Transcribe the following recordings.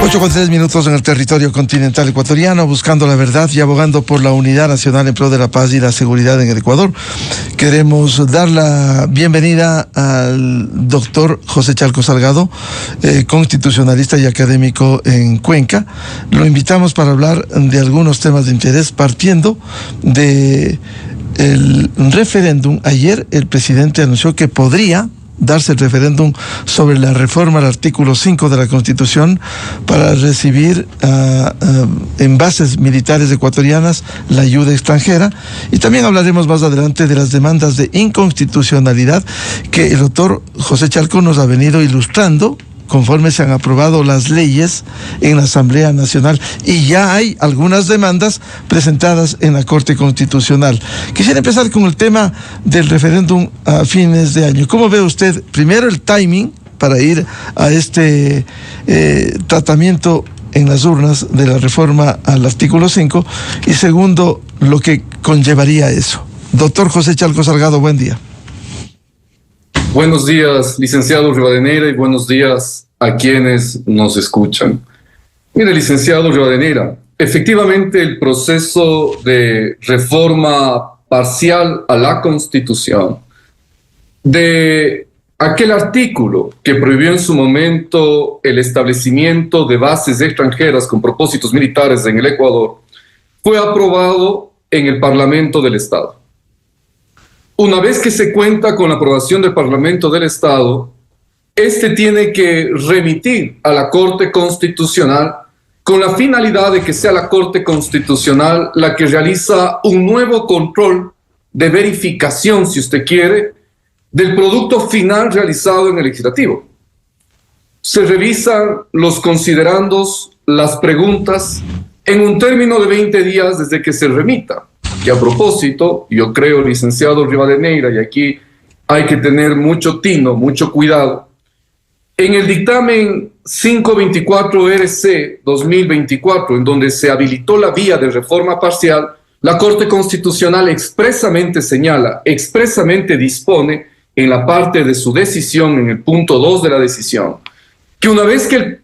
8:03 en el territorio continental ecuatoriano, buscando la verdad y abogando por la unidad nacional en pro de la paz y la seguridad en el Ecuador. Queremos dar la bienvenida al doctor José Chalco Salgado, constitucionalista y académico en Cuenca. Lo invitamos para hablar de algunos temas de interés, partiendo de el referéndum. Ayer el presidente anunció que podría darse el referéndum sobre la reforma al artículo 5 de la Constitución para recibir en bases militares ecuatorianas la ayuda extranjera. Y también hablaremos más adelante de las demandas de inconstitucionalidad que el doctor José Chalco nos ha venido ilustrando conforme se han aprobado las leyes en la Asamblea Nacional, y ya hay algunas demandas presentadas en la Corte Constitucional. Quisiera empezar con el tema del referéndum a fines de año. ¿Cómo ve usted, primero, el timing para ir a este tratamiento en las urnas de la reforma al artículo 5, y segundo, lo que conllevaría eso? Doctor José Chalco Salgado, buen día. Buenos días, licenciado Rivadeneira, y buenos días a quienes nos escuchan. Mire, licenciado Rivadeneira, efectivamente el proceso de reforma parcial a la Constitución, de aquel artículo que prohibió en su momento el establecimiento de bases extranjeras con propósitos militares en el Ecuador, fue aprobado en el Parlamento del Estado. Una vez que se cuenta con la aprobación del Parlamento del Estado, este tiene que remitir a la Corte Constitucional con la finalidad de que sea la Corte Constitucional la que realiza un nuevo control de verificación, si usted quiere, del producto final realizado en el legislativo. Se revisan los considerandos, las preguntas, en un término de 20 días desde que se remita. Que a propósito, yo creo, licenciado Rivadeneira, y aquí hay que tener mucho tino, mucho cuidado, en el dictamen 524 RC 2024, en donde se habilitó la vía de reforma parcial, la Corte Constitucional expresamente señala, expresamente dispone en la parte de su decisión, en el punto 2 de la decisión, que una vez que el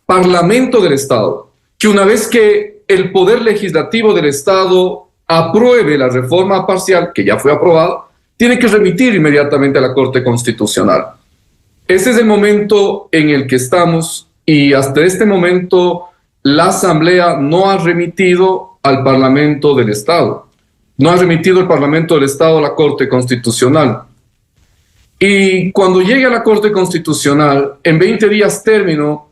Parlamento del Estado, que una vez que el Poder Legislativo del Estado apruebe la reforma parcial, que ya fue aprobada, tiene que remitir inmediatamente a la Corte Constitucional. Ese es el momento en el que estamos, y hasta este momento la Asamblea no ha remitido al Parlamento del Estado. No ha remitido el Parlamento del Estado a la Corte Constitucional. Y cuando llegue a la Corte Constitucional, en 20 días término,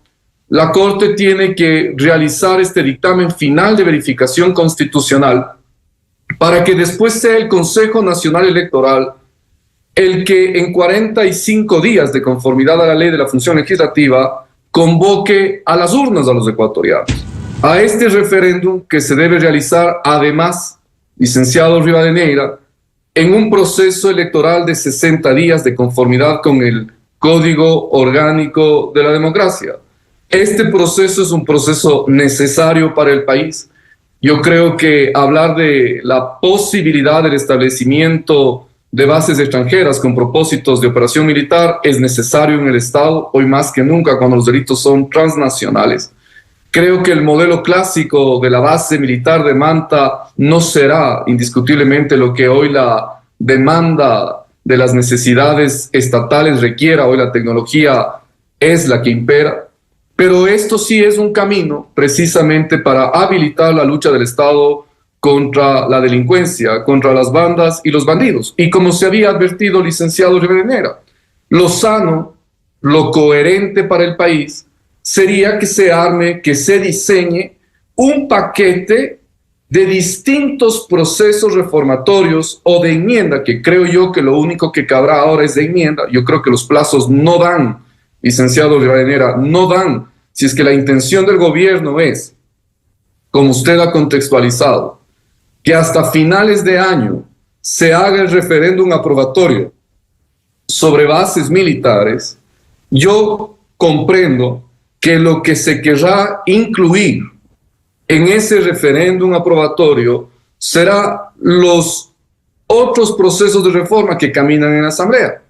la Corte tiene que realizar este dictamen final de verificación constitucional, para que después sea el Consejo Nacional Electoral el que en 45 días de conformidad a la ley de la función legislativa convoque a las urnas a los ecuatorianos a este referéndum, que se debe realizar además, licenciado Rivadeneira, en un proceso electoral de 60 días de conformidad con el Código Orgánico de la Democracia. Este proceso es un proceso necesario para el país. Yo creo que hablar de la posibilidad del establecimiento de bases extranjeras con propósitos de operación militar es necesario en el Estado, hoy más que nunca, cuando los delitos son transnacionales. Creo que el modelo clásico de la base militar de Manta no será indiscutiblemente lo que hoy la demanda de las necesidades estatales requiera. Hoy la tecnología es la que impera. Pero esto sí es un camino precisamente para habilitar la lucha del Estado contra la delincuencia, contra las bandas y los bandidos. Y como se había advertido, licenciado Rivadeneira, lo sano, lo coherente para el país sería que se arme, que se diseñe un paquete de distintos procesos reformatorios o de enmienda, que creo yo que lo único que cabrá ahora es de enmienda. Yo creo que los plazos no dan, licenciado Rivadeneira, no dan. Si es que la intención del gobierno es, como usted ha contextualizado, que hasta finales de año se haga el referéndum aprobatorio sobre bases militares, yo comprendo que lo que se querrá incluir en ese referéndum aprobatorio será los otros procesos de reforma que caminan en la Asamblea.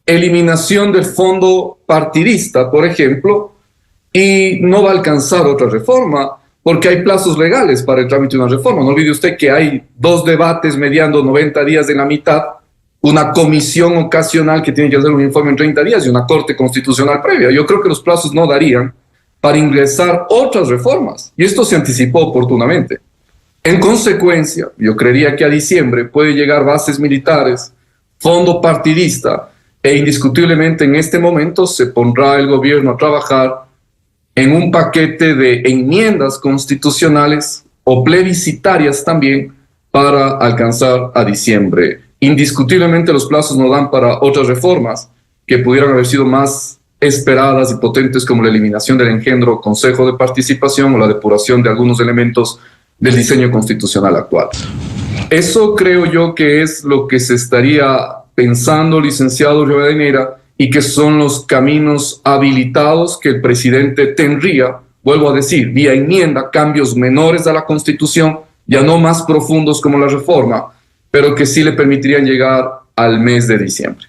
Eliminación del fondo partidista, por ejemplo, y no va a alcanzar otra reforma porque hay plazos legales para el trámite de una reforma. No olvide usted que hay 2 debates mediando 90 días de la mitad, una comisión ocasional que tiene que hacer un informe en 30 días y una corte constitucional previa. Yo creo que los plazos no darían para ingresar otras reformas y esto se anticipó oportunamente. En consecuencia, yo creería que a diciembre puede llegar bases militares, fondo partidista e indiscutiblemente en este momento se pondrá el gobierno a trabajar en un paquete de enmiendas constitucionales o plebiscitarias también para alcanzar a diciembre. Indiscutiblemente los plazos no dan para otras reformas que pudieran haber sido más esperadas y potentes como la eliminación del engendro consejo de participación o la depuración de algunos elementos del diseño constitucional actual. Eso creo yo que es lo que se estaría pensando, licenciado Rivadeneira, y que son los caminos habilitados que el presidente tendría, vuelvo a decir, vía enmienda, cambios menores a la Constitución, ya no más profundos como la reforma, pero que sí le permitirían llegar al mes de diciembre.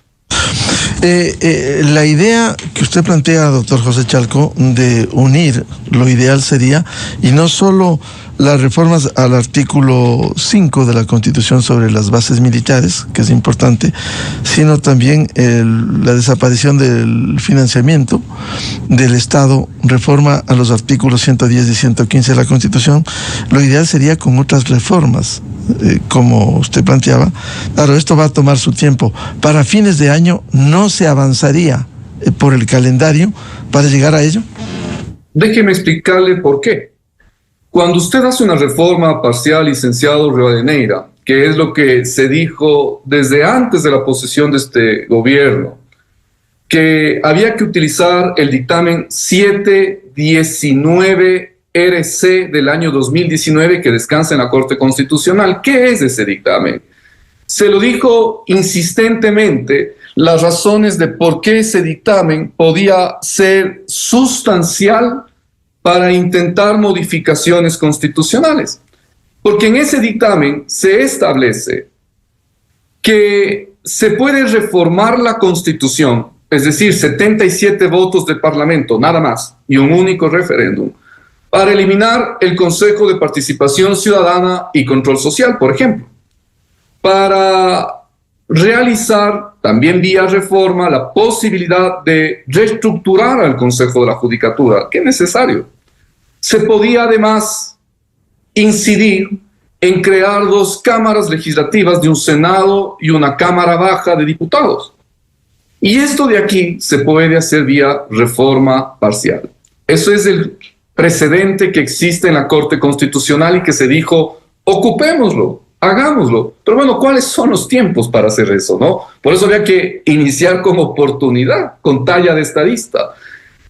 La idea que usted plantea, doctor José Chalco, de unir, lo ideal sería, y no solo las reformas al artículo 5 de la Constitución sobre las bases militares, que es importante, sino también la desaparición del financiamiento del Estado, reforma a los artículos 110 y 115 de la Constitución. Lo ideal sería con otras reformas, como usted planteaba. Claro, esto va a tomar su tiempo. Para fines de año no se avanzaría por el calendario para llegar a ello. Déjeme explicarle por qué. Cuando usted hace una reforma parcial, licenciado Rivadeneira, que es lo que se dijo desde antes de la posesión de este gobierno, que había que utilizar el dictamen 719 RC del año 2019 que descansa en la Corte Constitucional. ¿Qué es ese dictamen? Se lo dijo insistentemente las razones de por qué ese dictamen podía ser sustancial para intentar modificaciones constitucionales. Porque en ese dictamen se establece que se puede reformar la Constitución, es decir, 77 votos del Parlamento, nada más, y un único referéndum, para eliminar el Consejo de Participación Ciudadana y Control Social, por ejemplo, para realizar también vía reforma la posibilidad de reestructurar al Consejo de la Judicatura, que es necesario. Se podía además incidir en crear 2 cámaras legislativas de un Senado y una Cámara Baja de Diputados. Y esto de aquí se puede hacer vía reforma parcial. Eso es el precedente que existe en la Corte Constitucional y que se dijo, ocupémoslo, hagámoslo. Pero bueno, ¿cuáles son los tiempos para hacer eso, no? Por eso había que iniciar con oportunidad, con talla de estadista.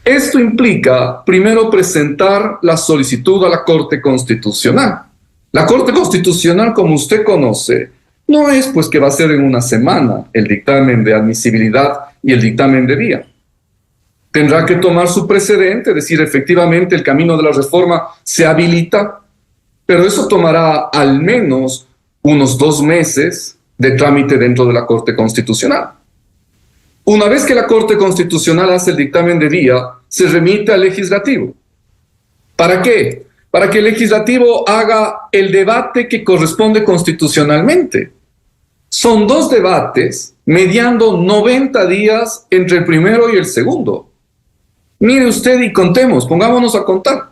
Esto implica, primero, presentar la solicitud a la Corte Constitucional. La Corte Constitucional, como usted conoce, no es pues que va a ser en una semana el dictamen de admisibilidad y el dictamen de vía. Tendrá que tomar su precedente, decir efectivamente el camino de la reforma se habilita, pero eso tomará al menos unos 2 meses de trámite dentro de la Corte Constitucional. Una vez que la Corte Constitucional hace el dictamen de vía, se remite al legislativo. ¿Para qué? Para que el legislativo haga el debate que corresponde constitucionalmente. Son 2 debates mediando 90 días entre el primero y el segundo. Mire usted y contemos, pongámonos a contar.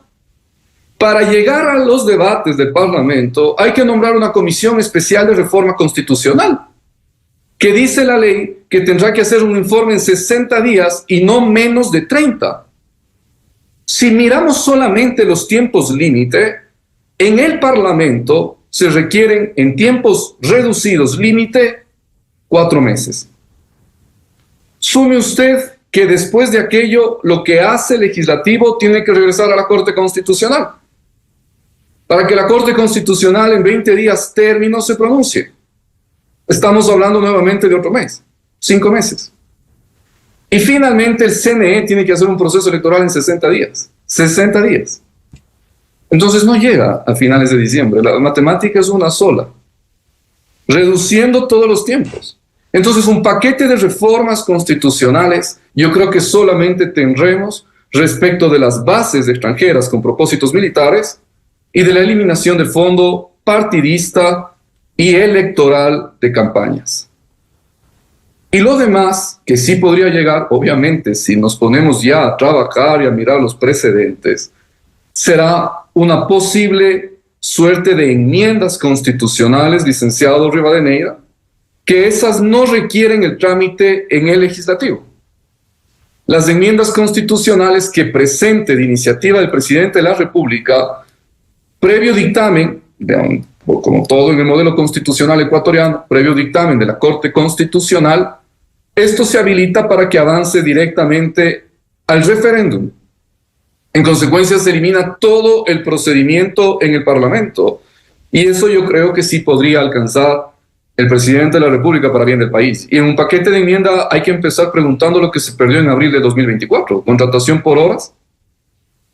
Para llegar a los debates del Parlamento hay que nombrar una comisión especial de reforma constitucional, que dice la ley que tendrá que hacer un informe en 60 días y no menos de 30. Si miramos solamente los tiempos límite, en el Parlamento se requieren en tiempos reducidos límite 4 meses. Sume usted que después de aquello lo que hace el legislativo tiene que regresar a la Corte Constitucional para que la Corte Constitucional en 20 días término se pronuncie. Estamos hablando nuevamente de otro mes, 5 meses. Y finalmente el CNE tiene que hacer un proceso electoral en 60 días. 60 días. Entonces no llega a finales de diciembre. La matemática es una sola. Reduciendo todos los tiempos. Entonces un paquete de reformas constitucionales, yo creo que solamente tendremos respecto de las bases extranjeras con propósitos militares y de la eliminación del fondo partidista y electoral de campañas. Y lo demás, que sí podría llegar, obviamente, si nos ponemos ya a trabajar y a mirar los precedentes, será una posible suerte de enmiendas constitucionales, licenciado Rivadeneira, que esas no requieren el trámite en el legislativo. Las enmiendas constitucionales que presente de iniciativa del presidente de la República, previo dictamen, como todo en el modelo constitucional ecuatoriano, previo dictamen de la Corte Constitucional, esto se habilita para que avance directamente al referéndum. En consecuencia, se elimina todo el procedimiento en el Parlamento. Y eso yo creo que sí podría alcanzar el presidente de la República para bien del país. Y en un paquete de enmienda hay que empezar preguntando lo que se perdió en abril de 2024. Contratación por horas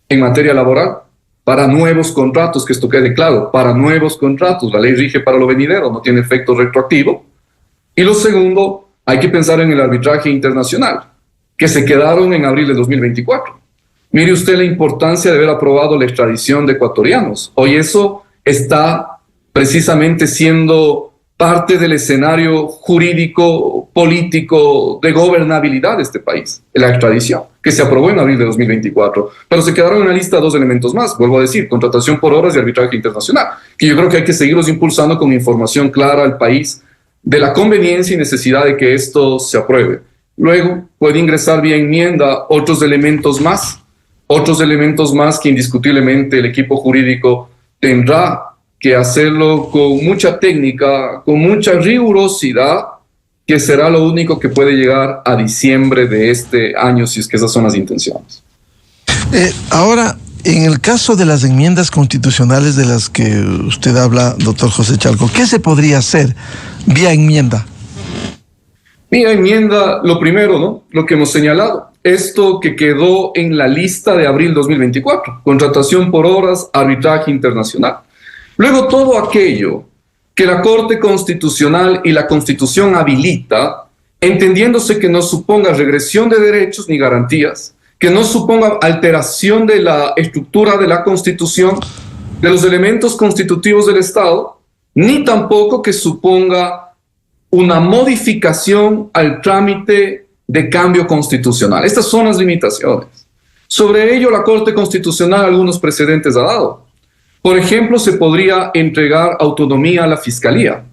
en materia laboral para nuevos contratos, que esto quede claro, para nuevos contratos. La ley rige para lo venidero, no tiene efecto retroactivo. Y lo segundo, hay que pensar en el arbitraje internacional, que se quedaron en abril de 2024. Mire usted la importancia de haber aprobado la extradición de ecuatorianos. Hoy eso está precisamente siendo parte del escenario jurídico, político, de gobernabilidad de este país, la extradición, que se aprobó en abril de 2024. Pero se quedaron en la lista dos elementos más, vuelvo a decir, contratación por horas y arbitraje internacional, que yo creo que hay que seguirlos impulsando con información clara al país de la conveniencia y necesidad de que esto se apruebe. Luego puede ingresar vía enmienda otros elementos más que indiscutiblemente el equipo jurídico tendrá que hacerlo con mucha técnica, con mucha rigurosidad, que será lo único que puede llegar a diciembre de este año, si es que esas son las intenciones. Ahora, en el caso de las enmiendas constitucionales de las que usted habla, doctor José Chalco, ¿qué se podría hacer vía enmienda? Vía enmienda, lo primero, ¿no? Lo que hemos señalado. Esto que quedó en la lista de abril 2024, contratación por horas, arbitraje internacional. Luego todo aquello que la Corte Constitucional y la Constitución habilita, entendiéndose que no suponga regresión de derechos ni garantías, que no suponga alteración de la estructura de la Constitución, de los elementos constitutivos del Estado, ni tampoco que suponga una modificación al trámite de cambio constitucional. Estas son las limitaciones. Sobre ello, la Corte Constitucional algunos precedentes ha dado. Por ejemplo, se podría entregar autonomía a la Fiscalía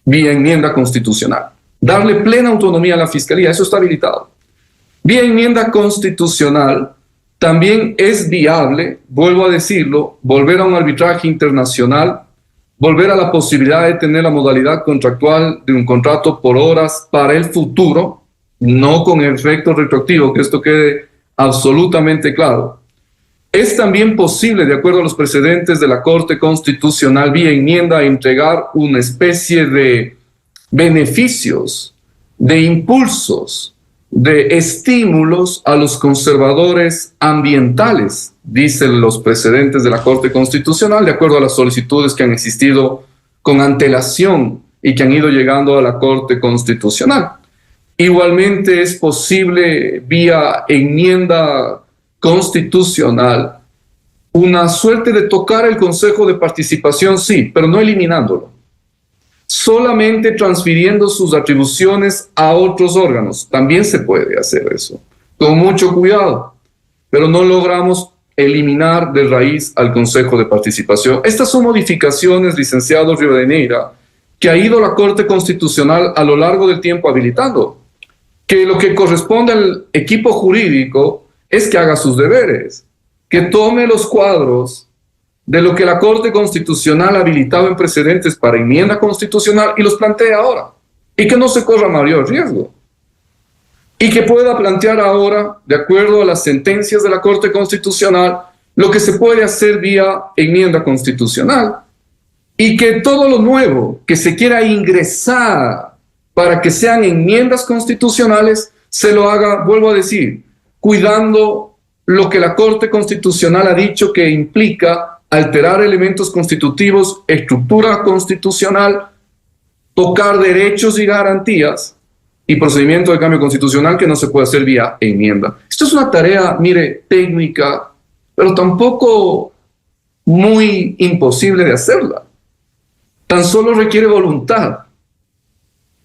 vía enmienda constitucional. Darle plena autonomía a la Fiscalía, eso está habilitado. Vía enmienda constitucional también es viable, vuelvo a decirlo, volver a un arbitraje internacional, volver a la posibilidad de tener la modalidad contractual de un contrato por horas para el futuro, no con efecto retroactivo, que esto quede absolutamente claro. Es también posible, de acuerdo a los precedentes de la Corte Constitucional, vía enmienda, entregar una especie de beneficios, de impulsos, de estímulos a los conservadores ambientales, dicen los precedentes de la Corte Constitucional, de acuerdo a las solicitudes que han existido con antelación y que han ido llegando a la Corte Constitucional. Igualmente es posible vía enmienda constitucional una suerte de tocar el Consejo de Participación, sí, pero no eliminándolo, solamente transfiriendo sus atribuciones a otros órganos. También se puede hacer eso, con mucho cuidado, pero no logramos eliminar de raíz al Consejo de Participación. Estas son modificaciones, licenciado Rivadeneira, que ha ido la Corte Constitucional a lo largo del tiempo habilitando, que lo que corresponde al equipo jurídico es que haga sus deberes, que tome los cuadros de lo que la Corte Constitucional ha habilitado en precedentes para enmienda constitucional y los plantee ahora, y que no se corra mayor riesgo, y que pueda plantear ahora, de acuerdo a las sentencias de la Corte Constitucional, lo que se puede hacer vía enmienda constitucional, y que todo lo nuevo que se quiera ingresar para que sean enmiendas constitucionales se lo haga, vuelvo a decir, cuidando lo que la Corte Constitucional ha dicho que implica alterar elementos constitutivos, estructura constitucional, tocar derechos y garantías y procedimiento de cambio constitucional que no se puede hacer vía enmienda. Esto es una tarea, mire, técnica, pero tampoco muy imposible de hacerla. Tan solo requiere voluntad,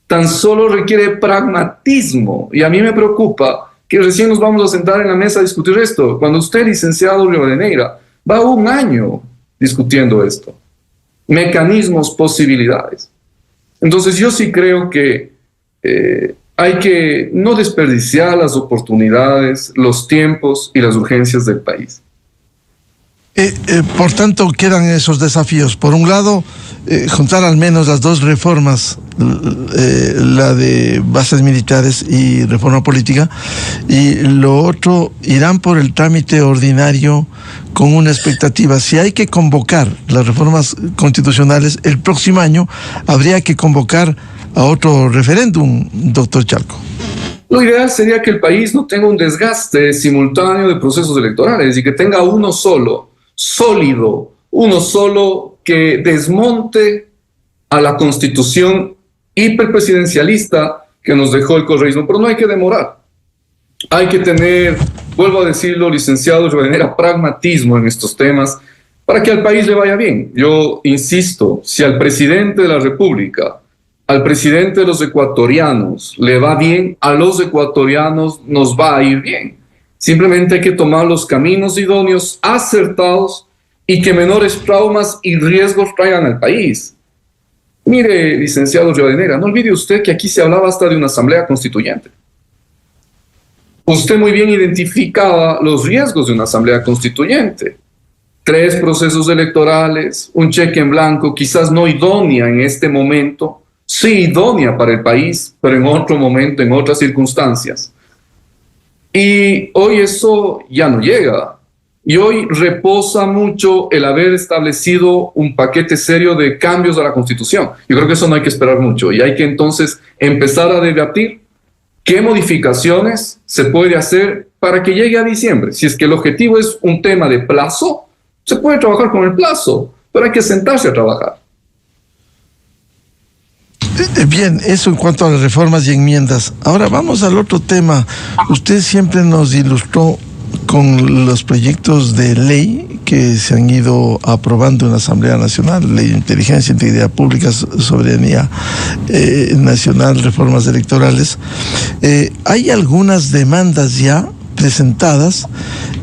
tan solo requiere pragmatismo. Y a mí me preocupa que recién nos vamos a sentar en la mesa a discutir esto, cuando usted, licenciado Rivadeneira, va 1 año discutiendo esto. Mecanismos, posibilidades. Entonces yo sí creo que hay que no desperdiciar las oportunidades, los tiempos y las urgencias del país. Por tanto, quedan esos desafíos. Por un lado, juntar al menos las 2 reformas, la de bases militares y reforma política, y lo otro, irán por el trámite ordinario con una expectativa. Si hay que convocar las reformas constitucionales el próximo año, habría que convocar a otro referéndum, doctor Chalco. Lo ideal sería que el país no tenga un desgaste simultáneo de procesos electorales y que tenga uno solo, sólido, uno solo que desmonte a la constitución hiperpresidencialista que nos dejó el correísmo. Pero no hay que demorar. Hay que tener, vuelvo a decirlo, licenciado Rivadeneira, pragmatismo en estos temas para que al país le vaya bien. Yo insisto, si al presidente de la República, al presidente de los ecuatorianos le va bien, a los ecuatorianos nos va a ir bien. Simplemente hay que tomar los caminos idóneos, acertados, y que menores traumas y riesgos traigan al país. Mire, licenciado Rivadeneira, no olvide usted que aquí se hablaba hasta de una asamblea constituyente. Usted muy bien identificaba los riesgos de una asamblea constituyente. 3 procesos electorales, un cheque en blanco, quizás no idónea en este momento, sí idónea para el país, pero en otro momento, en otras circunstancias. Y hoy eso ya no llega. Y hoy reposa mucho el haber establecido un paquete serio de cambios a la Constitución. Yo creo que eso no hay que esperar mucho. Y hay que entonces empezar a debatir qué modificaciones se puede hacer para que llegue a diciembre. Si es que el objetivo es un tema de plazo, se puede trabajar con el plazo, pero hay que sentarse a trabajar. Bien, eso en cuanto a las reformas y enmiendas. Ahora vamos al otro tema. Usted siempre nos ilustró con los proyectos de ley que se han ido aprobando en la Asamblea Nacional, ley de inteligencia, integridad pública, soberanía nacional, reformas electorales. Hay algunas demandas ya presentadas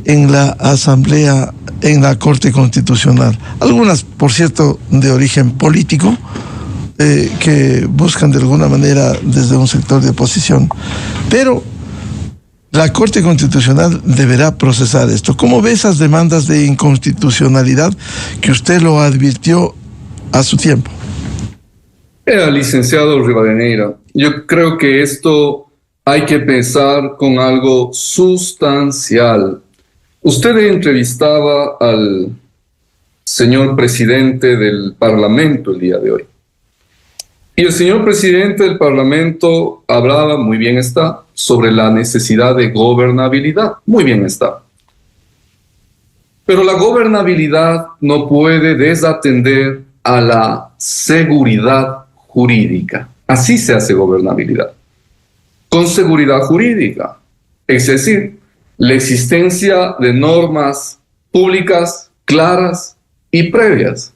en la Asamblea, en la Corte Constitucional. Algunas, por cierto, de origen político, que buscan de alguna manera desde un sector de oposición, pero la Corte Constitucional deberá procesar esto. ¿Cómo ve esas demandas de inconstitucionalidad que usted lo advirtió a su tiempo? Licenciado Rivadeneira, yo creo que esto hay que pensar con algo sustancial. Usted entrevistaba al señor presidente del Parlamento el día de hoy. Y el señor presidente del Parlamento hablaba, muy bien está, sobre la necesidad de gobernabilidad. Muy bien está. Pero la gobernabilidad no puede desatender a la seguridad jurídica. Así se hace gobernabilidad. Con seguridad jurídica. Es decir, la existencia de normas públicas, claras y previas,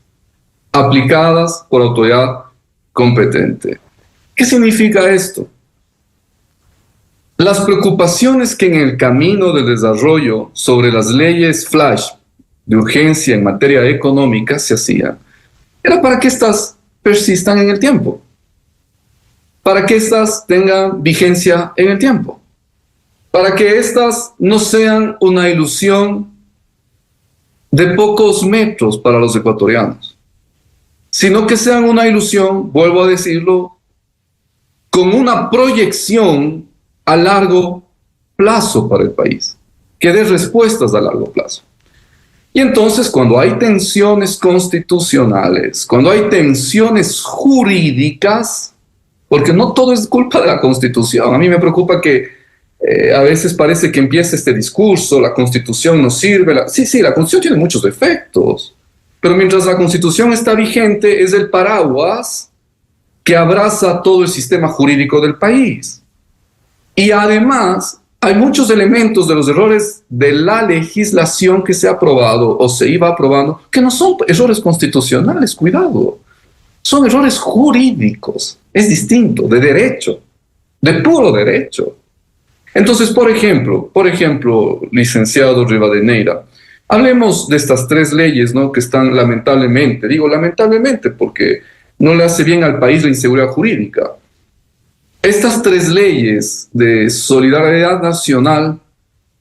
aplicadas por autoridad competente. ¿Qué significa esto? Las preocupaciones que en el camino de desarrollo sobre las leyes flash de urgencia en materia económica se hacían, era para que éstas persistan en el tiempo, para que éstas tengan vigencia en el tiempo, para que éstas no sean una ilusión de pocos metros para los ecuatorianos, sino que sean una ilusión, vuelvo a decirlo, con una proyección a largo plazo para el país, que dé respuestas a largo plazo. Y entonces, cuando hay tensiones constitucionales, cuando hay tensiones jurídicas, porque no todo es culpa de la Constitución. A mí me preocupa que a veces parece que empieza este discurso, la Constitución no sirve. Sí, la Constitución tiene muchos defectos, pero mientras la Constitución está vigente, es el paraguas que abraza todo el sistema jurídico del país. Y además, hay muchos elementos de los errores de la legislación que se ha aprobado o se iba aprobando que no son errores constitucionales, cuidado, son errores jurídicos, es distinto, de derecho, de puro derecho. Entonces, por ejemplo, licenciado Rivadeneira, hablemos de estas tres leyes, ¿no?, que están lamentablemente, digo lamentablemente porque no le hace bien al país la inseguridad jurídica. Estas tres leyes de solidaridad nacional,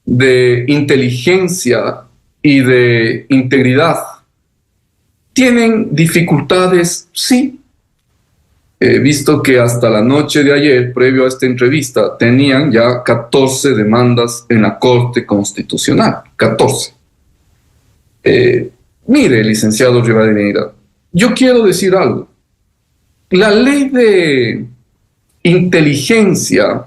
de inteligencia y de integridad tienen dificultades, sí. He visto que hasta la noche de ayer, previo a esta entrevista, tenían ya 14 demandas en la Corte Constitucional. 14. Mire, licenciado Rivadeneira, yo quiero decir algo. La ley de inteligencia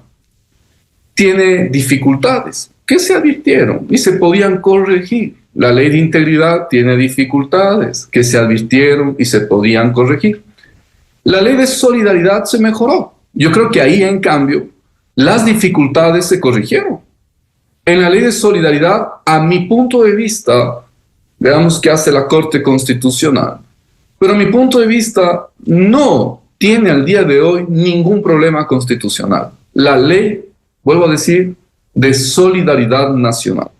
tiene dificultades que se advirtieron y se podían corregir. La ley de integridad tiene dificultades que se advirtieron y se podían corregir. La ley de solidaridad se mejoró. Yo creo que ahí, en cambio, las dificultades se corrigieron. En la ley de solidaridad, a mi punto de vista, veamos qué hace la Corte Constitucional, pero a mi punto de vista no tiene al día de hoy ningún problema constitucional. La ley, vuelvo a decir, de solidaridad nacional.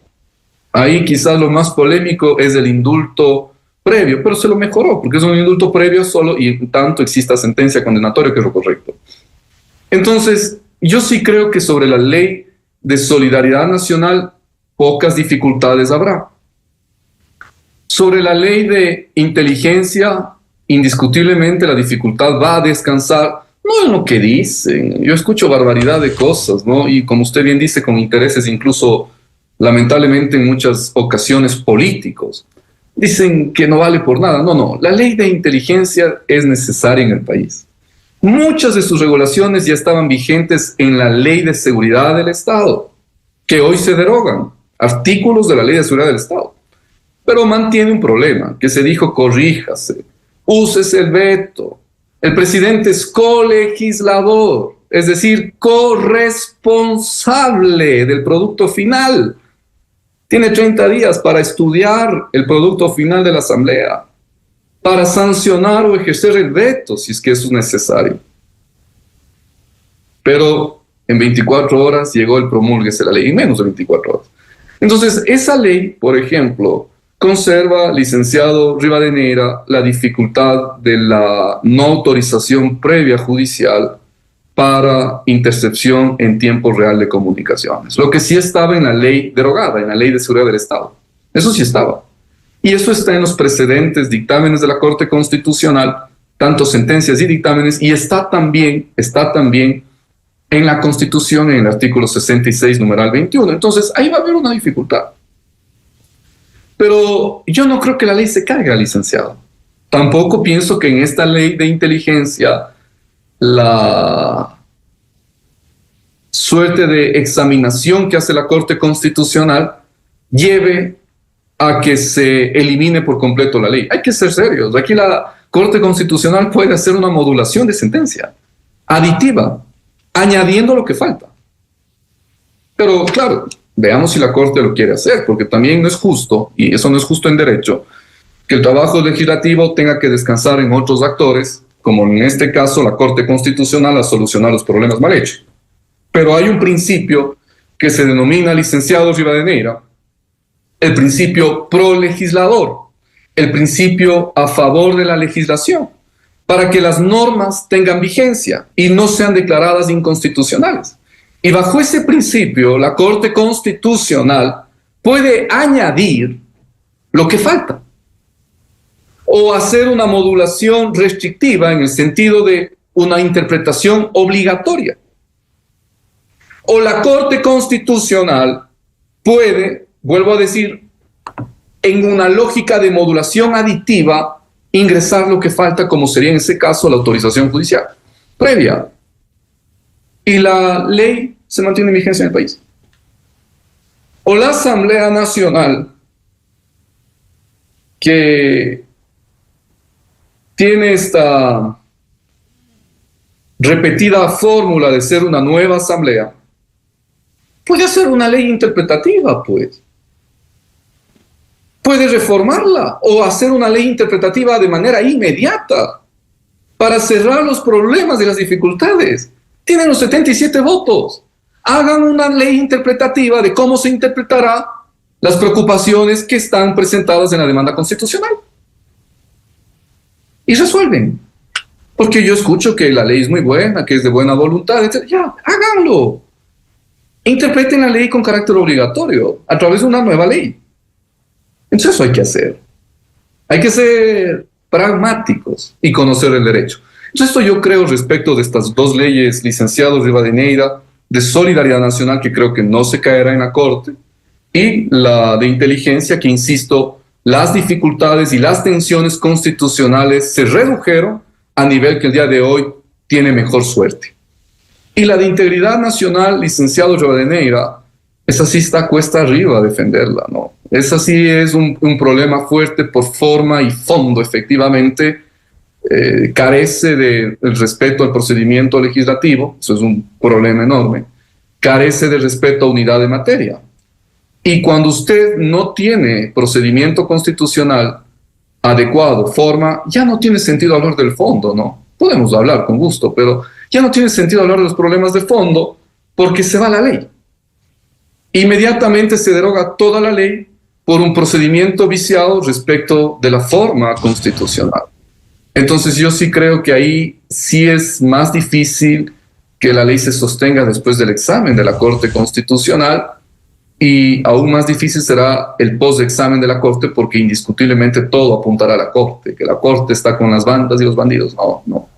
Ahí quizás lo más polémico es el indulto previo, pero se lo mejoró, porque es un indulto previo solo y en tanto exista sentencia condenatoria, que es lo correcto. Entonces, yo sí creo que sobre la ley de solidaridad nacional pocas dificultades habrá. Sobre la ley de inteligencia, indiscutiblemente la dificultad va a descansar, no en lo que dicen. Yo escucho barbaridad de cosas, ¿no? Y como usted bien dice, con intereses incluso, lamentablemente, en muchas ocasiones políticos. Dicen que no vale por nada. No, la ley de inteligencia es necesaria en el país. Muchas de sus regulaciones ya estaban vigentes en la Ley de Seguridad del Estado, que hoy se derogan, artículos de la Ley de Seguridad del Estado. Pero mantiene un problema, que se dijo: corríjase, úsese el veto. El presidente es colegislador, es decir, corresponsable del producto final. Tiene 30 días para estudiar el producto final de la Asamblea, para sancionar o ejercer el veto, si es que eso es necesario. Pero en 24 horas llegó el promulguese la ley, en menos de 24 horas. Entonces, esa ley, por ejemplo, conserva, licenciado Rivadeneira, la dificultad de la no autorización previa judicial para intercepción en tiempo real de comunicaciones. Lo que sí estaba en la ley derogada, en la Ley de Seguridad del Estado. Eso sí estaba. Y eso está en los precedentes dictámenes de la Corte Constitucional, tanto sentencias y dictámenes, y está también en la Constitución, en el artículo 66, numeral 21. Entonces, ahí va a haber una dificultad. Pero yo no creo que la ley se caiga, licenciado. Tampoco pienso que en esta ley de inteligencia la suerte de examinación que hace la Corte Constitucional lleve a que se elimine por completo la ley. Hay que ser serios. Aquí la Corte Constitucional puede hacer una modulación de sentencia aditiva, añadiendo lo que falta. Pero claro, veamos si la Corte lo quiere hacer, porque también no es justo, y eso no es justo en derecho, que el trabajo legislativo tenga que descansar en otros actores, como en este caso la Corte Constitucional, a solucionar los problemas mal hechos. Pero hay un principio que se denomina, licenciado Rivadeneira, el principio prolegislador, el principio a favor de la legislación, para que las normas tengan vigencia y no sean declaradas inconstitucionales. Y bajo ese principio, la Corte Constitucional puede añadir lo que falta o hacer una modulación restrictiva en el sentido de una interpretación obligatoria. O la Corte Constitucional puede, vuelvo a decir, en una lógica de modulación aditiva, ingresar lo que falta, como sería en ese caso la autorización judicial previa. Y la ley se mantiene en vigencia en el país. O la Asamblea Nacional, que tiene esta repetida fórmula de ser una nueva asamblea, puede hacer una ley interpretativa, pues. Puede reformarla o hacer una ley interpretativa de manera inmediata para cerrar los problemas y las dificultades. Tienen los 77 votos. Hagan una ley interpretativa de cómo se interpretará las preocupaciones que están presentadas en la demanda constitucional. Y resuelven. Porque yo escucho que la ley es muy buena, que es de buena voluntad, etc. Ya, háganlo. Interpreten la ley con carácter obligatorio a través de una nueva ley. Entonces eso hay que hacer. Hay que ser pragmáticos y conocer el derecho. Entonces esto yo creo respecto de estas dos leyes, licenciado Rivadeneira, de solidaridad nacional, que creo que no se caerá en la Corte, y la de inteligencia, que insisto, las dificultades y las tensiones constitucionales se redujeron a nivel que el día de hoy tiene mejor suerte. Y la de integridad nacional, licenciado Rivadeneira, esa sí está cuesta arriba defenderla, ¿no? Esa sí es un problema fuerte por forma y fondo, efectivamente. Carece del respeto al procedimiento legislativo, eso es un problema enorme. Carece de respeto a unidad de materia. Y cuando usted no tiene procedimiento constitucional adecuado, forma, ya no tiene sentido hablar del fondo, ¿no? Podemos hablar con gusto, pero ya no tiene sentido hablar de los problemas de fondo porque se va la ley. Inmediatamente se deroga toda la ley por un procedimiento viciado respecto de la forma constitucional. Entonces yo sí creo que ahí sí es más difícil que la ley se sostenga después del examen de la Corte Constitucional, y aún más difícil será el post-examen de la Corte, porque indiscutiblemente todo apuntará a la Corte, que la Corte está con las bandas y los bandidos. No, no.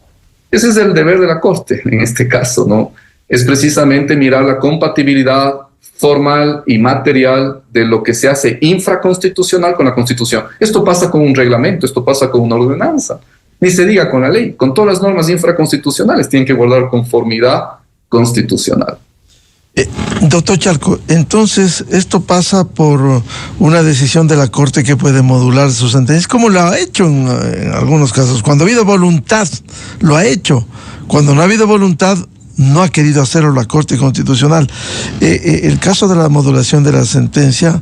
Ese es el deber de la Corte en este caso, ¿no? Es precisamente mirar la compatibilidad formal y material de lo que se hace infraconstitucional con la Constitución. Esto pasa con un reglamento, esto pasa con una ordenanza. Ni se diga con la ley, con todas las normas infraconstitucionales tienen que guardar conformidad constitucional. Doctor Chalco, entonces esto pasa por una decisión de la Corte que puede modular sus sentencias, como lo ha hecho en algunos casos. Cuando ha habido voluntad, lo ha hecho. Cuando no ha habido voluntad, no ha querido hacerlo la Corte Constitucional. El caso de la modulación de la sentencia,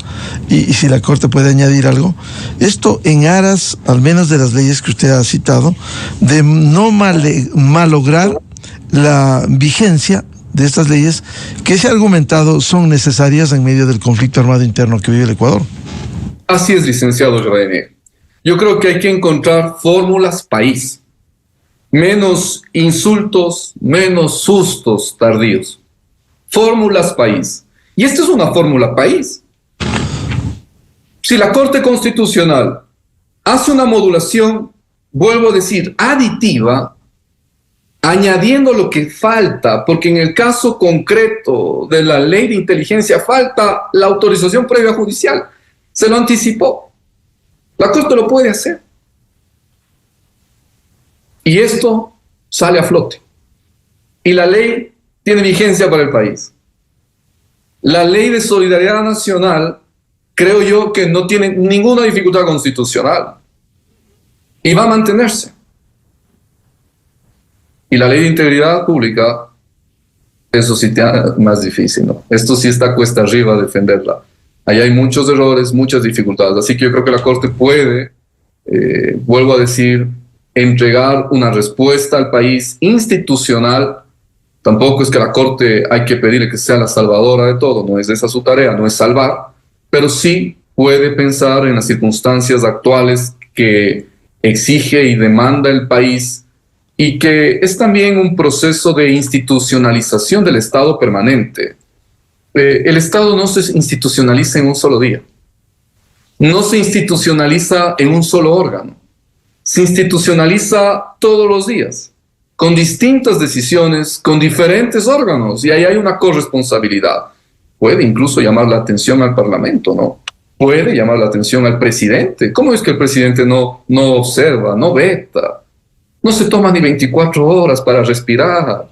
y si la Corte puede añadir algo, esto en aras, al menos de las leyes que usted ha citado, de no malograr la vigencia de estas leyes que se ha argumentado son necesarias en medio del conflicto armado interno que vive el Ecuador. Así es, licenciado René. Yo creo que hay que encontrar fórmulas país. Menos insultos, menos sustos tardíos. Fórmulas país. Y esta es una fórmula país. Si la Corte Constitucional hace una modulación, vuelvo a decir, aditiva, añadiendo lo que falta, porque en el caso concreto de la ley de inteligencia falta la autorización previa judicial. Se lo anticipó. La Corte lo puede hacer. Y esto sale a flote. Y la ley tiene vigencia para el país. La ley de solidaridad nacional, creo yo que no tiene ninguna dificultad constitucional. Y va a mantenerse. Y la ley de integridad pública, eso sí tiene más difícil, ¿no? Esto sí está cuesta arriba defenderla. Ahí hay muchos errores, muchas dificultades. Así que yo creo que la Corte puede, vuelvo a decir, entregar una respuesta al país institucional. Tampoco es que la Corte hay que pedirle que sea la salvadora de todo, no es esa su tarea, no es salvar, pero sí puede pensar en las circunstancias actuales que exige y demanda el país, y que es también un proceso de institucionalización del Estado permanente. El Estado no se institucionaliza en un solo día, no se institucionaliza en un solo órgano, se institucionaliza todos los días, con distintas decisiones, con diferentes órganos, y ahí hay una corresponsabilidad. Puede incluso llamar la atención al Parlamento, ¿no? Puede llamar la atención al presidente. ¿Cómo es que el presidente no observa, no veta? No se toma ni 24 horas para respirar.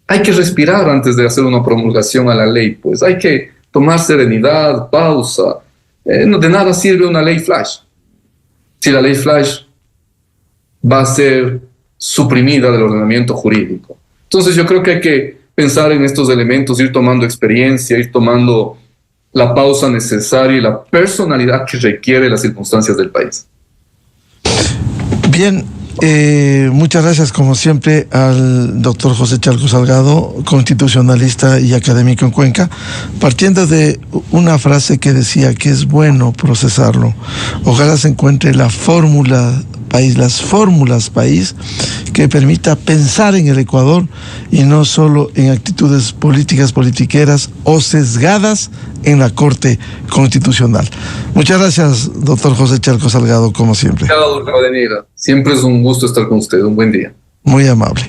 Hay que respirar antes de hacer una promulgación a la ley, pues. Hay que tomar serenidad, pausa. De nada sirve una ley flash. Si la ley flash va a ser suprimida del ordenamiento jurídico. Entonces yo creo que hay que pensar en estos elementos, ir tomando experiencia, ir tomando la pausa necesaria y la personalidad que requiere las circunstancias del país. Bien, muchas gracias como siempre al doctor José Chalco Salgado, constitucionalista y académico en Cuenca, partiendo de una frase que decía que es bueno procesarlo. Ojalá se encuentre la fórmula país, las fórmulas país que permita pensar en el Ecuador y no solo en actitudes políticas, politiqueras o sesgadas en la Corte Constitucional. Muchas gracias, doctor José Chalco Salgado, como siempre. Siempre es un gusto estar con usted. Un buen día. Muy amable.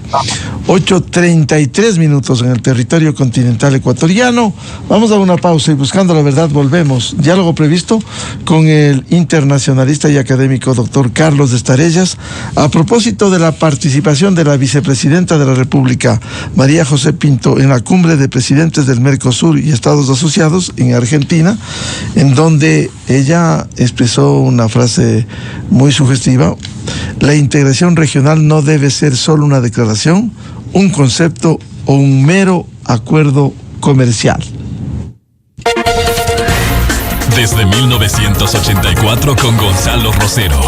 8:33 en el territorio continental ecuatoriano. Vamos a una pausa y buscando la verdad volvemos. Diálogo previsto con el internacionalista y académico doctor Carlos de Estarellas a propósito de la participación de la vicepresidenta de la República, María José Pinto, en la cumbre de presidentes del Mercosur y Estados Asociados en Argentina, en donde ella expresó una frase muy sugestiva. La integración regional no debe ser solo una declaración, un concepto o un mero acuerdo comercial. Desde 1984 con Gonzalo Rosero,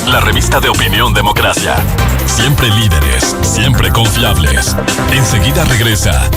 la revista de opinión Democracia. Siempre líderes, siempre confiables. Enseguida regresa